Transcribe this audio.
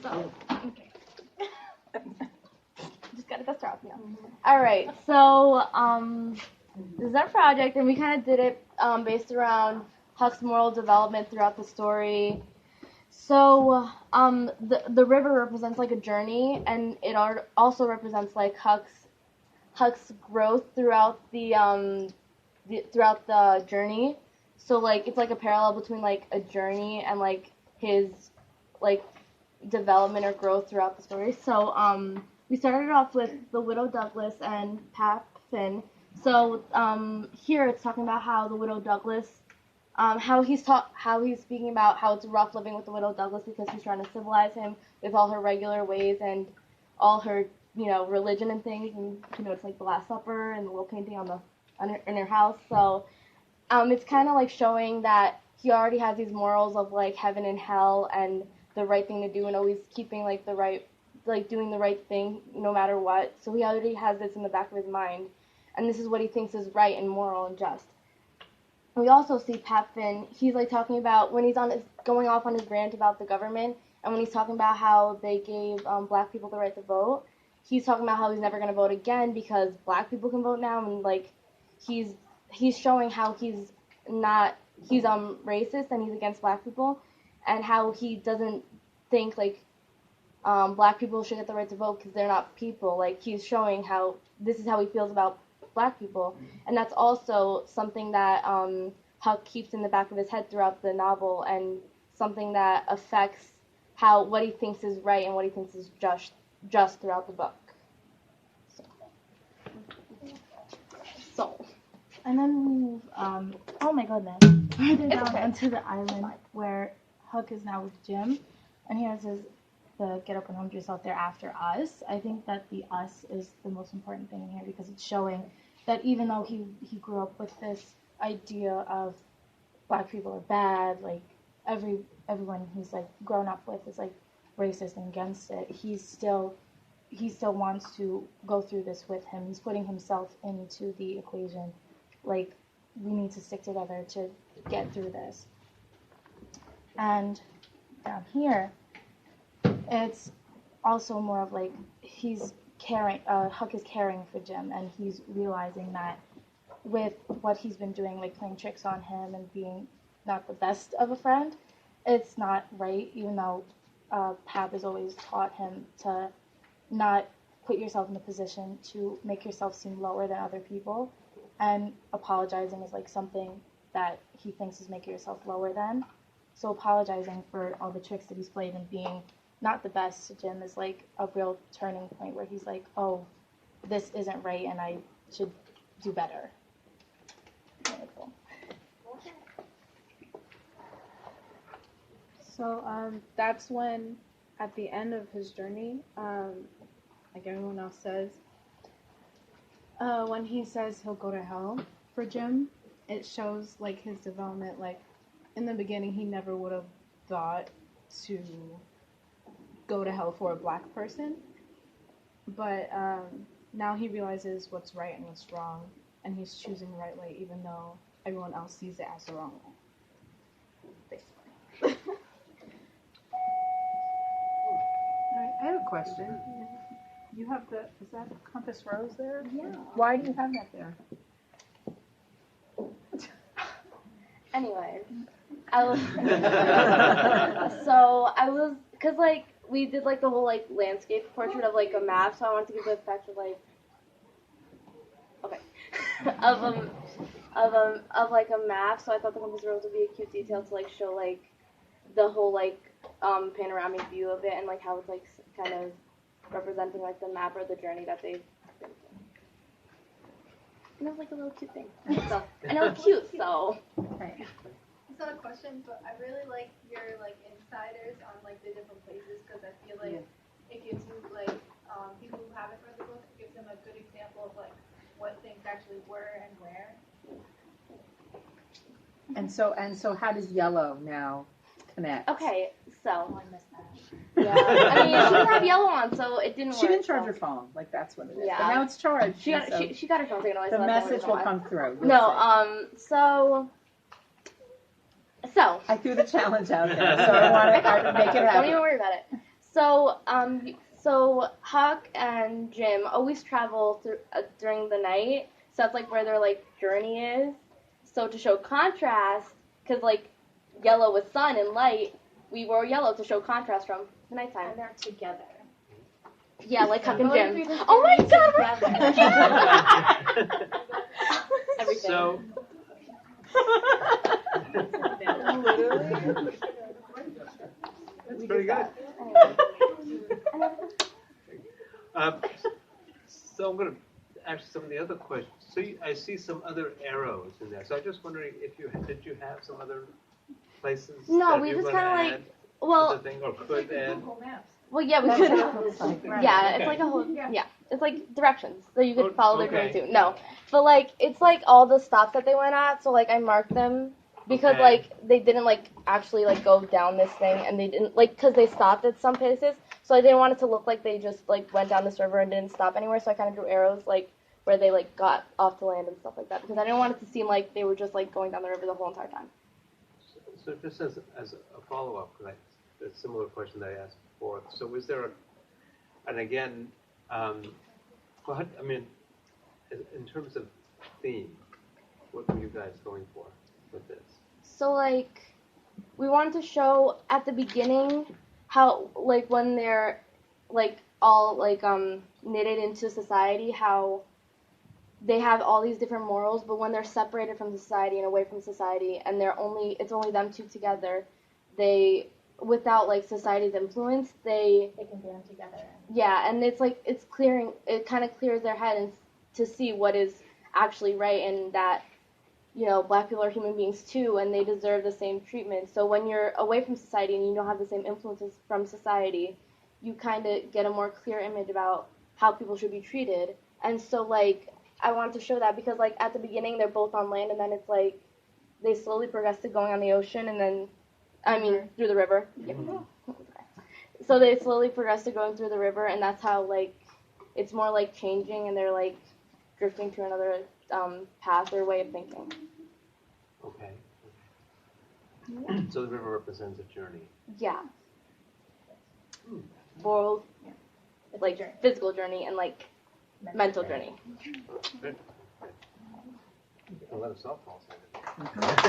So, okay. Just gotta dust her off now. Alright, so, this is our project, and we kind of did it based around Huck's moral development throughout the story. So, the river represents like a journey, and it also represents like Huck's growth throughout the journey. So like it's like a parallel between like a journey and like his like development or growth throughout the story. So we started off with the widow Douglas and Huck Finn. So here it's talking about how the widow Douglas, how he's speaking about how it's rough living with the widow Douglas because he's trying to civilize him with all her regular ways and all her religion and things, and it's like the Last Supper and the little painting in her house. So it's kind of like showing that he already has these morals of like heaven and hell and the right thing to do and always keeping like doing the right thing no matter what. So he already has this in the back of his mind, and this is what he thinks is right and moral and just. And we also see Pat Finn. He's like talking about when he's going off on his rant about the government, and when he's talking about how they gave black people the right to vote. He's talking about how he's never going to vote again because black people can vote now, and like he's showing how he's racist and he's against black people, and how he doesn't think like black people should get the right to vote because they're not people. Like he's showing how this is how he feels about black people, and that's also something that Huck keeps in the back of his head throughout the novel, and something that affects what he thinks is right and what he thinks is just throughout the book. So, and then we move, oh my goodness, further down onto the island where Huck is now with Jim, and he has the get up and hump yourself there after us. I think that the us is the most important thing in here because it's showing that even though he grew up with this idea of black people are bad, like everyone he's like grown up with is like racist and against it, he still wants to go through this with him. He's putting himself into the equation. Like, we need to stick together to get through this. And down here, it's also more of like he's caring. Huck is caring for Jim, and he's realizing that with what he's been doing, like playing tricks on him and being not the best of a friend, it's not right. Even though Pap has always taught him to not put yourself in a position to make yourself seem lower than other people, and apologizing is like something that he thinks is making yourself lower than. So apologizing for all the tricks that he's played and being not the best to Jim is like a real turning point where he's like, oh, this isn't right and I should do better. Really cool. So that's when, at the end of his journey, like everyone else says, when he says he'll go to hell for Jim, it shows like his development. Like in the beginning, he never would have thought to go to hell for a black person, but now he realizes what's right and what's wrong, and he's choosing the right way, even though everyone else sees it as the wrong way. Basically. I have a question. You have is that compass rose there? Yeah. Why do you have that there? Anyways, because like we did like the whole like landscape portrait of like a map, so I wanted to give the effect of like, of like a map. So I thought the compass rose would be a cute detail to like show like the whole like panoramic view of it, and like how it's like kind of representing like the map or the journey that they've been through. And it was like a little cute thing. So, and it was cute, so. Right. It's not a question, but I really like your like insiders on like the different places, because I feel like it gives you like people who haven't read the book, it gives them a good example of like what things actually were and where. And so how does yellow now connect? Okay, so. Oh, I missed that. Yeah. I mean, she didn't have yellow on, so it didn't work. She didn't charge so. her phone. Like, that's what it is. Yeah. But now it's charged. She got her phone taken away. The so message will come through. So. I threw the challenge out there, so I want to make it happen. Don't even worry about it. So Huck and Jim always travel during the night. So that's like where their like journey is. So to show contrast, because like yellow was sun and light, we wore yellow to show contrast from the nighttime. And they're together. Yeah, like Huck and Going Jim. through this Oh my journey god! Everything. So, that's pretty good. So I'm going to ask some of the other questions. So I see some other arrows in there. So I'm just wondering if did you have some other places No, that we you just were kind of going to like, add well, other thing or could add? well, yeah, we could. Yeah, it's like a whole. Yeah, it's like directions so you could follow their journey too. No, but like it's like all the stops that they went at. So like I marked them because Okay. like they didn't like actually like go down this thing and they didn't like because they stopped at some places. So I didn't want it to look like they just like went down this river and didn't stop anywhere. So I kind of drew arrows like where they like got off to land and stuff like that because I didn't want it to seem like they were just like going down the river the whole entire time. So just as a follow-up, because a similar question that I asked before. So was there and again, well, I mean, in terms of theme, what were you guys going for with this? So like we wanted to show at the beginning how like when they're like all like knitted into society how they have all these different morals, but when they're separated from society and away from society and it's only them two together, they without like society's influence they can band together. yeah, and it's like it kind of clears their head and to see what is actually right and that black people are human beings too and they deserve the same treatment. So when you're away from society and you don't have the same influences from society, you kind of get a more clear image about how people should be treated. And so like I wanted to show that because like at the beginning they're both on land and then it's like they slowly progress to going on the ocean and then through the river. Mm-hmm. So they slowly progress to going through the river and that's how like it's more like changing and they're like drifting to another path or way of thinking. Okay. So the river represents a journey. Yeah. Both like physical journey and like mental journey. Good. A lot of softballs.